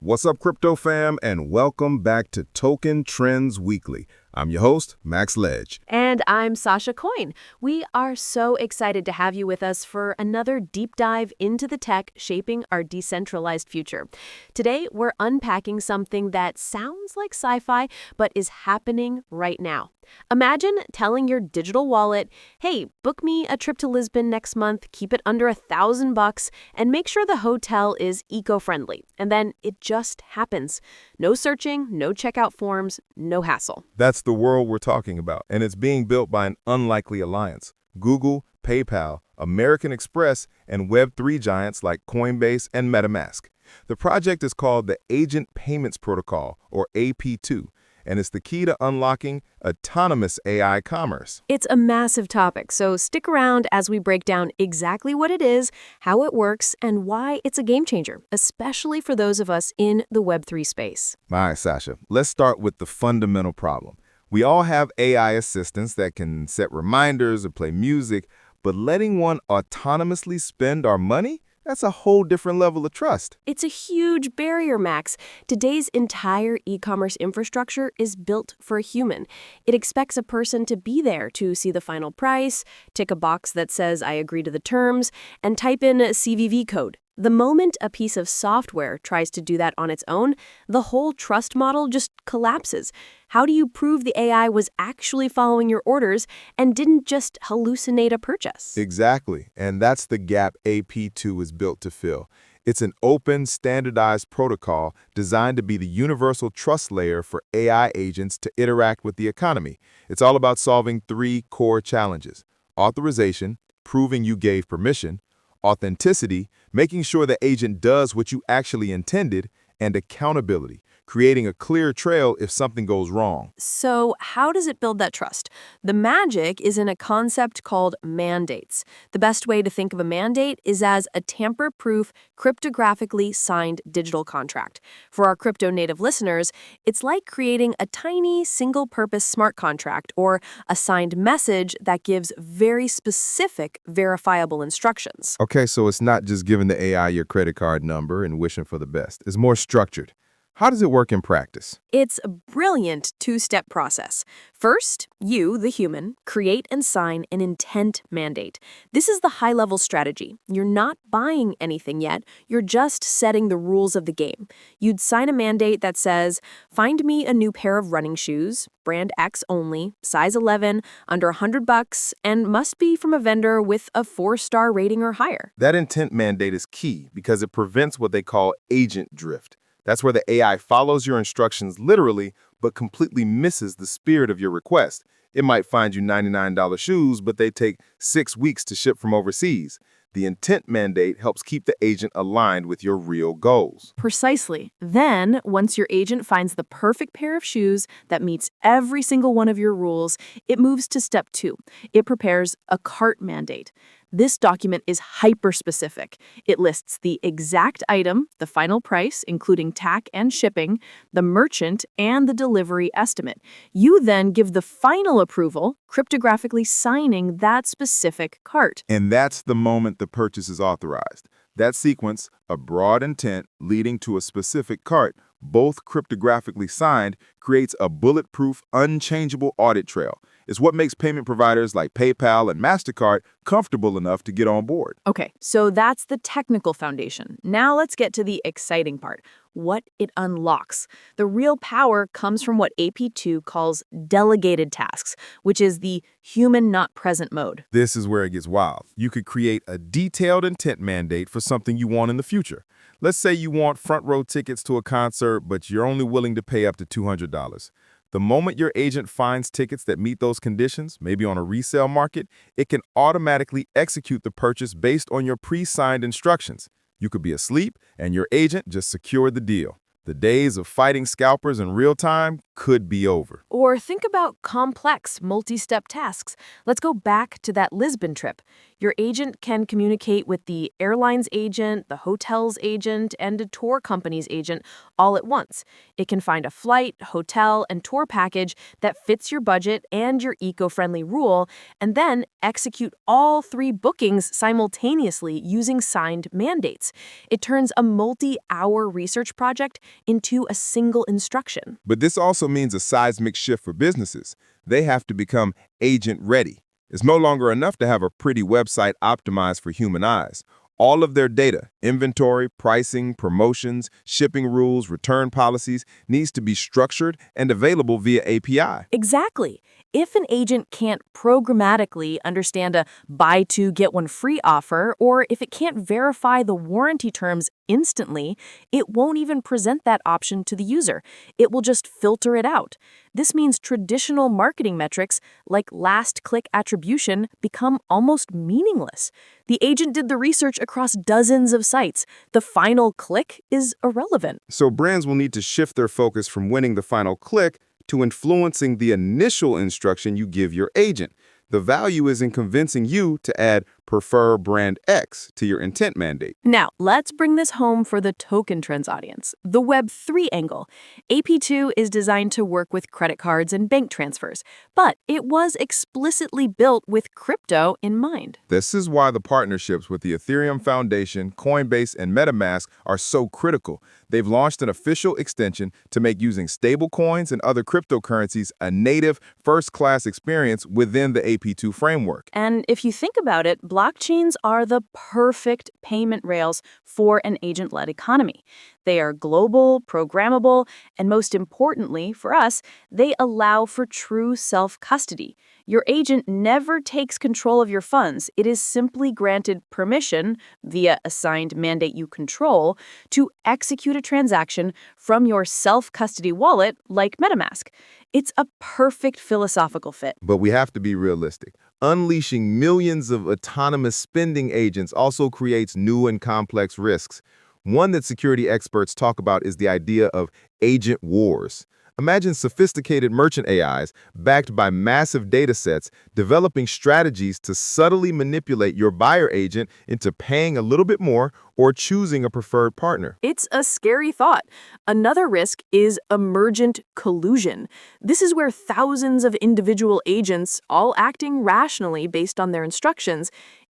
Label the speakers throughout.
Speaker 1: What's up, crypto fam, and welcome back to Token Trends Weekly. I'm your host, Max Ledge.
Speaker 2: And I'm Sasha Coyne. We are so excited to have you with us for another deep dive into the tech shaping our decentralized future. Today, we're unpacking something that sounds like sci-fi, but is happening right now. Imagine telling your digital wallet, hey, book me a trip to Lisbon next month, keep it under $1,000, and make sure the hotel is eco-friendly. And then it just happens. No searching, no checkout forms, no hassle.
Speaker 1: That's the world we're talking about, and it's being built by an unlikely alliance. Google, PayPal, American Express, and Web3 giants like Coinbase and MetaMask. The project is called the Agent Payments Protocol, or AP2, and it's the key to unlocking autonomous AI commerce.
Speaker 2: It's a massive topic, so stick around as we break down exactly what it is, how it works, and why it's a game changer, especially for those of us in the Web3 space.
Speaker 1: All right, Sasha, let's start with the fundamental problem. We all have AI assistants that can set reminders or play music, but letting one autonomously spend our money? That's a whole different level of trust.
Speaker 2: It's a huge barrier, Max. Today's entire e-commerce infrastructure is built for a human. It expects a person to be there to see the final price, tick a box that says I agree to the terms, and type in a CVV code. The moment a piece of software tries to do that on its own, the whole trust model just collapses. How do you prove the AI was actually following your orders and didn't just hallucinate a purchase?
Speaker 1: Exactly, and that's the gap AP2 is built to fill. It's an open, standardized protocol designed to be the universal trust layer for AI agents to interact with the economy. It's all about solving three core challenges: authorization, proving you gave permission; authenticity, making sure the agent does what you actually intended; and accountability, creating a clear trail if something goes wrong.
Speaker 2: So how does it build that trust? The magic is in a concept called mandates. The best way to think of a mandate is as a tamper-proof, cryptographically signed digital contract. For our crypto-native listeners, it's like creating a tiny, single-purpose smart contract or a signed message that gives very specific, verifiable instructions.
Speaker 1: Okay, so it's not just giving the AI your credit card number and wishing for the best. It's more structured. How does it work in practice?
Speaker 2: It's a brilliant two-step process. First, you, the human, create and sign an intent mandate. This is the high-level strategy. You're not buying anything yet. You're just setting the rules of the game. You'd sign a mandate that says, find me a new pair of running shoes, brand X only, size 11, under $100, and must be from a vendor with a 4-star rating or higher.
Speaker 1: That intent mandate is key because it prevents what they call agent drift. That's where the AI follows your instructions literally, but completely misses the spirit of your request. It might find you $99 shoes, but they take 6 weeks to ship from overseas. The intent mandate helps keep the agent aligned with your real goals.
Speaker 2: Precisely. Then, once your agent finds the perfect pair of shoes that meets every single one of your rules, it moves to step 2. It prepares a cart mandate. This document is hyper-specific. It lists the exact item, the final price, including tax and shipping, the merchant, and the delivery estimate. You then give the final approval, cryptographically signing that specific cart.
Speaker 1: And that's the moment the purchase is authorized. That sequence, a broad intent leading to a specific cart, both cryptographically signed, creates a bulletproof, unchangeable audit trail. It's what makes payment providers like PayPal and MasterCard comfortable enough to get on board.
Speaker 2: Okay, so that's the technical foundation. Now let's get to the exciting part, what it unlocks. The real power comes from what AP2 calls delegated tasks, which is the human not present mode.
Speaker 1: This is where it gets wild. You could create a detailed intent mandate for something you want in the future. Let's say you want front row tickets to a concert, but you're only willing to pay up to $200. The moment your agent finds tickets that meet those conditions, maybe on a resale market, it can automatically execute the purchase based on your pre-signed instructions. You could be asleep, and your agent just secured the deal. The days of fighting scalpers in real time could be over.
Speaker 2: Or think about complex multi-step tasks. Let's go back to that Lisbon trip. Your agent can communicate with the airline's agent, the hotel's agent, and a tour company's agent all at once. It can find a flight, hotel, and tour package that fits your budget and your eco-friendly rule, and then execute all 3 bookings simultaneously using signed mandates. It turns a multi-hour research project into a single instruction.
Speaker 1: But this also means a seismic shift for businesses. They have to become agent-ready. It's no longer enough to have a pretty website optimized for human eyes. All of their data, inventory, pricing, promotions, shipping rules, return policies, needs to be structured and available via API.
Speaker 2: Exactly. If an agent can't programmatically understand a buy two, get one free offer, or if it can't verify the warranty terms instantly, it won't even present that option to the user. It will just filter it out. This means traditional marketing metrics like last-click attribution become almost meaningless. The agent did the research across dozens of sites. The final click is irrelevant.
Speaker 1: So brands will need to shift their focus from winning the final click to influencing the initial instruction you give your agent. The value is in convincing you to add prefer brand X to your intent mandate.
Speaker 2: Now, let's bring this home for the token trends audience, the Web3 angle. AP2 is designed to work with credit cards and bank transfers, but it was explicitly built with crypto in mind.
Speaker 1: This is why the partnerships with the Ethereum Foundation, Coinbase, and MetaMask are so critical. They've launched an official extension to make using stablecoins and other cryptocurrencies a native, first-class experience within the AP2 framework.
Speaker 2: And if you think about it, blockchains are the perfect payment rails for an agent-led economy. They are global, programmable, and most importantly for us, they allow for true self-custody. Your agent never takes control of your funds. It is simply granted permission, via a signed mandate you control, to execute a transaction from your self-custody wallet like MetaMask. It's a perfect philosophical fit.
Speaker 1: But we have to be realistic. Unleashing millions of autonomous spending agents also creates new and complex risks. One that security experts talk about is the idea of agent wars. Imagine sophisticated merchant AIs, backed by massive data sets, developing strategies to subtly manipulate your buyer agent into paying a little bit more or choosing a preferred partner.
Speaker 2: It's a scary thought. Another risk is emergent collusion. This is where thousands of individual agents, all acting rationally based on their instructions,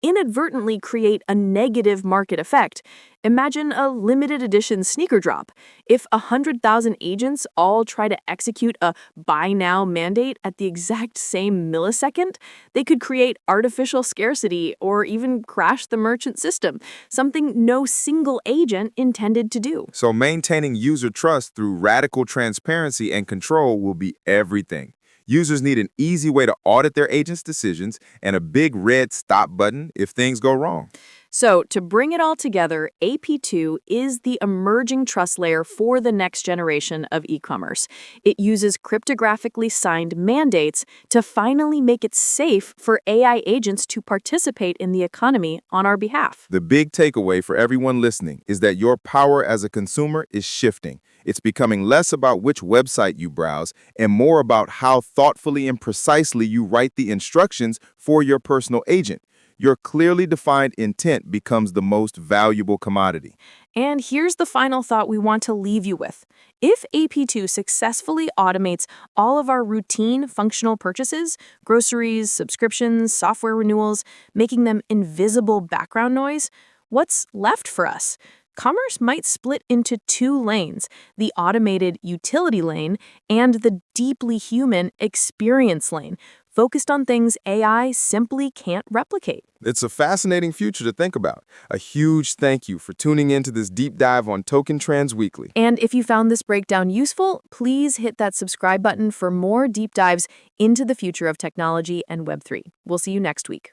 Speaker 2: inadvertently create a negative market effect. Imagine a limited edition sneaker drop. If 100,000 agents all try to execute a buy now mandate at the exact same millisecond, they could create artificial scarcity or even crash the merchant system, something no single agent intended to do.
Speaker 1: So maintaining user trust through radical transparency and control will be everything. Users need an easy way to audit their agent's decisions and a big red stop button if things go wrong.
Speaker 2: So, to bring it all together, AP2 is the emerging trust layer for the next generation of e-commerce. It uses cryptographically signed mandates to finally make it safe for AI agents to participate in the economy on our behalf.
Speaker 1: The big takeaway for everyone listening is that your power as a consumer is shifting. It's becoming less about which website you browse and more about how thoughtfully and precisely you write the instructions for your personal agent. Your clearly defined intent becomes the most valuable commodity.
Speaker 2: And here's the final thought we want to leave you with. If AP2 successfully automates all of our routine functional purchases, groceries, subscriptions, software renewals, making them invisible background noise, what's left for us? Commerce might split into two lanes, the automated utility lane and the deeply human experience lane, focused on things AI simply can't replicate.
Speaker 1: It's a fascinating future to think about. A huge thank you for tuning into this deep dive on Token Trends Weekly.
Speaker 2: And if you found this breakdown useful, please hit that subscribe button for more deep dives into the future of technology and Web3. We'll see you next week.